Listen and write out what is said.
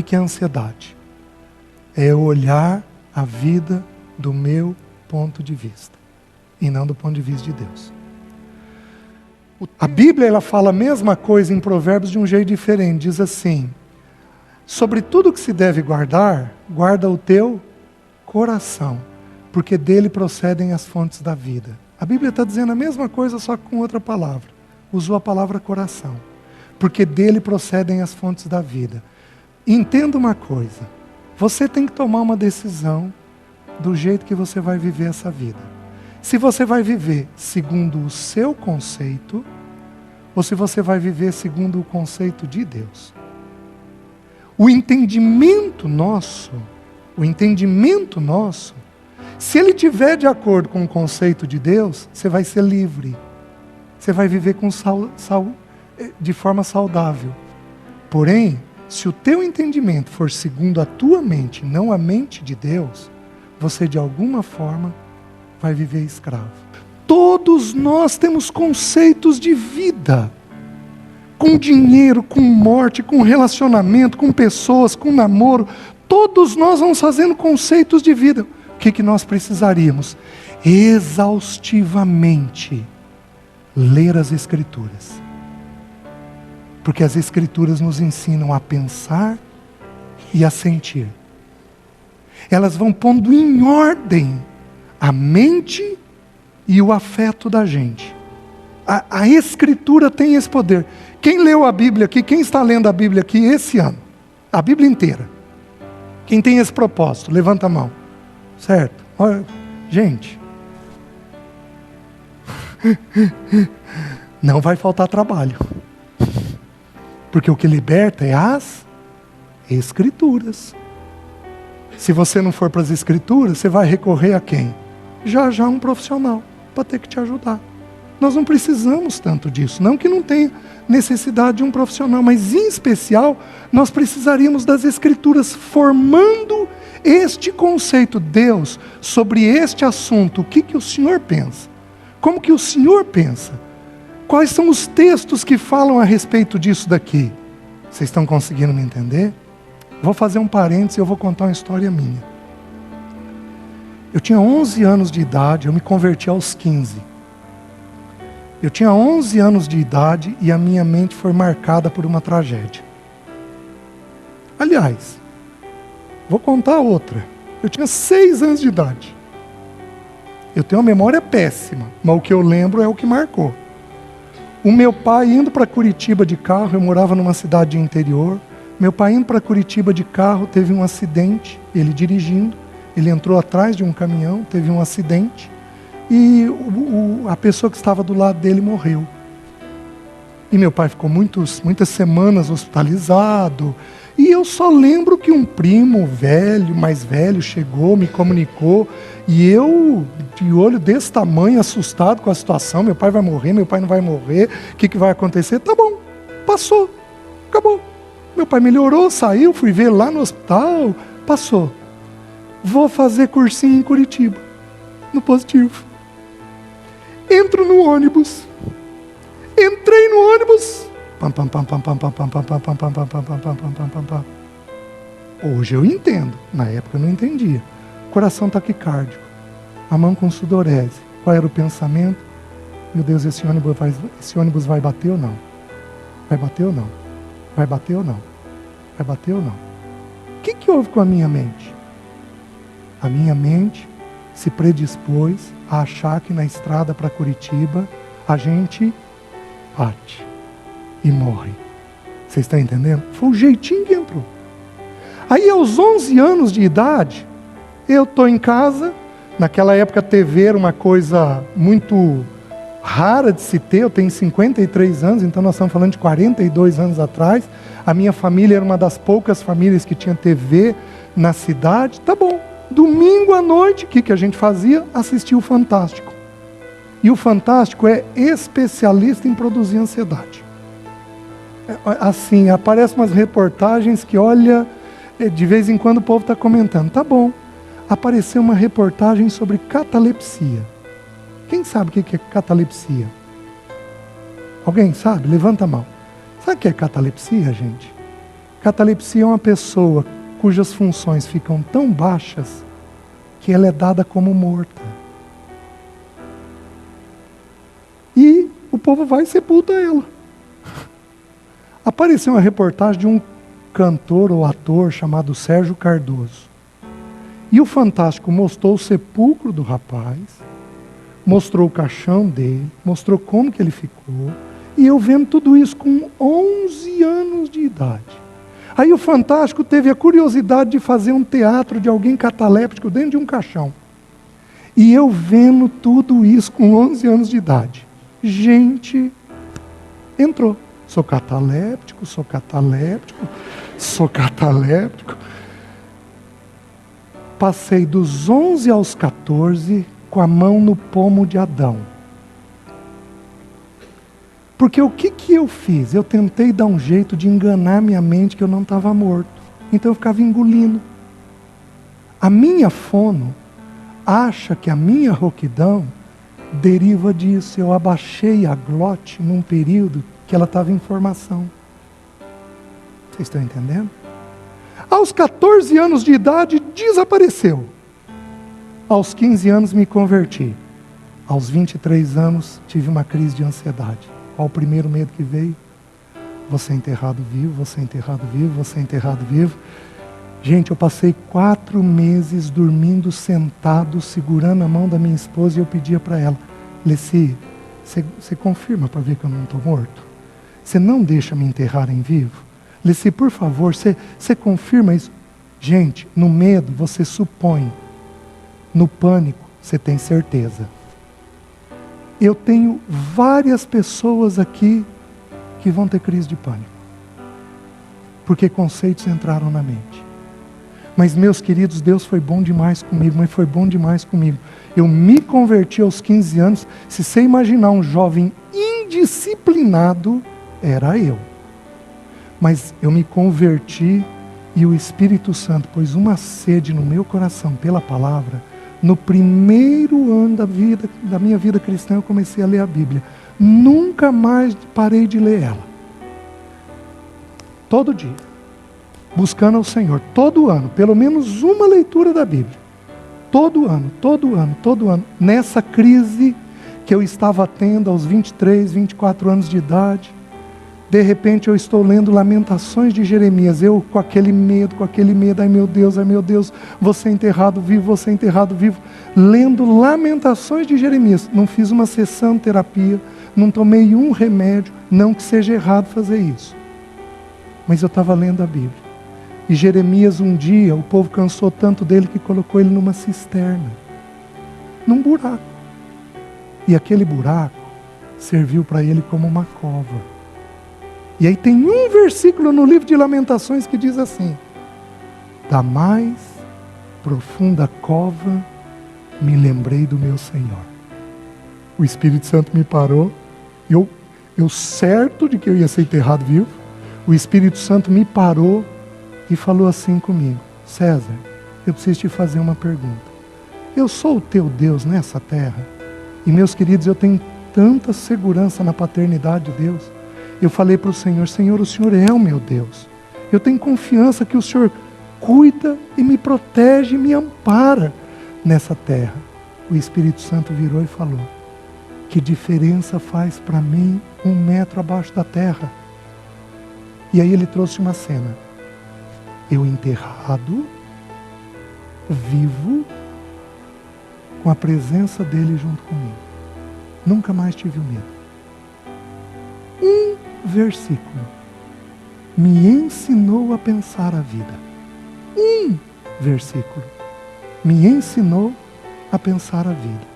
que é ansiedade? É eu olhar a vida do meu ponto de vista e não do ponto de vista de Deus. A Bíblia ela fala a mesma coisa em Provérbios de um jeito diferente. Diz assim: sobre tudo que se deve guardar, guarda o teu coração, porque dele procedem as fontes da vida. A Bíblia está dizendo a mesma coisa, só com outra palavra. Usou a palavra coração. Porque dele procedem as fontes da vida. Entenda uma coisa. Você tem que tomar uma decisão do jeito que você vai viver essa vida. Se você vai viver segundo o seu conceito, ou se você vai viver segundo o conceito de Deus. O entendimento nosso, se ele estiver de acordo com o conceito de Deus, você vai ser livre. Você vai viver de forma saudável. Porém, se o teu entendimento for segundo a tua mente, não a mente de Deus, você de alguma forma vai viver escravo. Todos nós temos conceitos de vida. Com dinheiro, com morte, com relacionamento, com pessoas, com namoro. Todos nós vamos fazendo conceitos de vida. O que nós precisaríamos? Exaustivamente ler as Escrituras. Porque as Escrituras nos ensinam a pensar e a sentir. Elas vão pondo em ordem a mente e o afeto da gente. A Escritura tem esse poder. Quem leu a Bíblia aqui, quem está lendo a Bíblia aqui esse ano? A Bíblia inteira. Quem tem esse propósito? Levanta a mão. Certo? Olha, gente. Não vai faltar trabalho. Porque o que liberta é as Escrituras. Se você não for para as Escrituras, você vai recorrer a quem? Já um profissional, para ter que te ajudar. Nós não precisamos tanto disso. Não que não tenha necessidade de um profissional, mas em especial, nós precisaríamos das Escrituras formando este conceito. Deus, sobre este assunto, o que o Senhor pensa? Como que o Senhor pensa? Quais são os textos que falam a respeito disso daqui? Vocês estão conseguindo me entender? Vou fazer um parênteses e eu vou contar uma história minha. Eu tinha 11 anos de idade, eu me converti aos 15. Eu tinha 11 anos de idade e a minha mente foi marcada por uma tragédia. Aliás, vou contar outra. Eu tinha 6 anos de idade. Eu tenho uma memória péssima, mas o que eu lembro é o que marcou. O meu pai indo para Curitiba de carro, eu morava numa cidade de interior. Meu pai indo para Curitiba de carro, teve um acidente, ele dirigindo. Ele entrou atrás de um caminhão, teve um acidente. E a pessoa que estava do lado dele morreu. E meu pai ficou muitas semanas hospitalizado. E eu só lembro que um primo mais velho, chegou, me comunicou. E eu, de olho desse tamanho, assustado com a situação. Meu pai vai morrer, meu pai não vai morrer. O que vai acontecer? Tá bom, passou, acabou. Meu pai melhorou, saiu, fui ver lá no hospital, passou. Vou fazer cursinho em Curitiba, no Positivo. Entro no ônibus. Entrei no ônibus. Hoje eu entendo. Na época eu não entendia. Coração taquicárdico. A mão com sudorese. Qual era o pensamento? Meu Deus, esse ônibus vai bater ou não? Vai bater ou não? Vai bater ou não? Vai bater ou não? O que houve com a minha mente? A minha mente se predispôs a achar que na estrada para Curitiba a gente bate e morre. Vocês estão entendendo? Foi o jeitinho que entrou. Aí aos 11 anos de idade, eu estou em casa. Naquela época a TV era uma coisa muito rara de se ter. Eu tenho 53 anos, então nós estamos falando de 42 anos atrás. A minha família era uma das poucas famílias que tinha TV na cidade. Tá bom. Domingo à noite, o que a gente fazia? Assistia o Fantástico. E o Fantástico é especialista em produzir ansiedade. Assim, aparecem umas reportagens que, olha, de vez em quando o povo está comentando. Tá bom, apareceu uma reportagem sobre catalepsia. Quem sabe o que é catalepsia? Alguém sabe? Levanta a mão. Sabe o que é catalepsia, gente? Catalepsia é uma pessoa cujas funções ficam tão baixas que ela é dada como morta. E o povo vai e sepulta ela. Apareceu uma reportagem de um cantor ou ator chamado Sérgio Cardoso. E o Fantástico mostrou o sepulcro do rapaz, mostrou o caixão dele, mostrou como que ele ficou. E eu vendo tudo isso com 11 anos de idade. Aí o Fantástico teve a curiosidade de fazer um teatro de alguém cataléptico dentro de um caixão. E eu vendo tudo isso com 11 anos de idade. Gente, entrou. Sou cataléptico, sou cataléptico, sou cataléptico. Passei dos 11 aos 14 com a mão no pomo de Adão. Porque o que eu fiz? Eu tentei dar um jeito de enganar minha mente que eu não estava morto. Então eu ficava engolindo. A minha fono acha que a minha rouquidão deriva disso. Eu abaixei a glote num período que ela estava em formação. Vocês estão entendendo? Aos 14 anos de idade, desapareceu. Aos 15 anos, me converti. Aos 23 anos, tive uma crise de ansiedade. Qual o primeiro medo que veio? Vou ser enterrado vivo, vou ser enterrado vivo, vou ser enterrado vivo. Gente, eu passei 4 meses dormindo sentado, segurando a mão da minha esposa, e eu pedia para ela: Leci, você confirma para ver que eu não estou morto? Você não deixa me enterrarem vivo? Leci, por favor, você confirma isso? Gente, no medo você supõe. No pânico você tem certeza. Eu tenho várias pessoas aqui que vão ter crise de pânico. Porque conceitos entraram na mente. Mas, meus queridos, Deus foi bom demais comigo, mas foi bom demais comigo. Eu me converti aos 15 anos. Se você imaginar um jovem indisciplinado, era eu. Mas eu me converti e o Espírito Santo pôs uma sede no meu coração pela palavra. No primeiro ano da minha vida cristã, eu comecei a ler a Bíblia. Nunca mais parei de ler ela. Todo dia. Buscando ao Senhor. Todo ano. Pelo menos uma leitura da Bíblia. Todo ano, todo ano, todo ano. Nessa crise que eu estava tendo aos 23, 24 anos de idade. De repente eu estou lendo Lamentações de Jeremias. Eu com aquele medo. Ai meu Deus, vou ser enterrado vivo, vou ser enterrado vivo. Lendo Lamentações de Jeremias. Não fiz uma sessão de terapia, não tomei um remédio. Não que seja errado fazer isso. Mas eu estava lendo a Bíblia. E Jeremias, um dia, o povo cansou tanto dele que colocou ele numa cisterna. Num buraco. E aquele buraco serviu para ele como uma cova. E aí tem um versículo no livro de Lamentações que diz assim: da mais profunda cova me lembrei do meu Senhor. O Espírito Santo me parou, eu certo de que eu ia ser enterrado vivo, o Espírito Santo me parou e falou assim comigo: César, eu preciso te fazer uma pergunta. Eu sou o teu Deus nessa terra? E, meus queridos, eu tenho tanta segurança na paternidade de Deus. Eu falei para o Senhor: Senhor, o Senhor é o meu Deus. Eu tenho confiança que o Senhor cuida e me protege e me ampara nessa terra. O Espírito Santo virou e falou: que diferença faz para mim 1 metro abaixo da terra? E aí ele trouxe uma cena. Eu enterrado, vivo, com a presença dele junto comigo. Nunca mais tive o medo. Um versículo me ensinou a pensar a vida. Um versículo me ensinou a pensar a vida.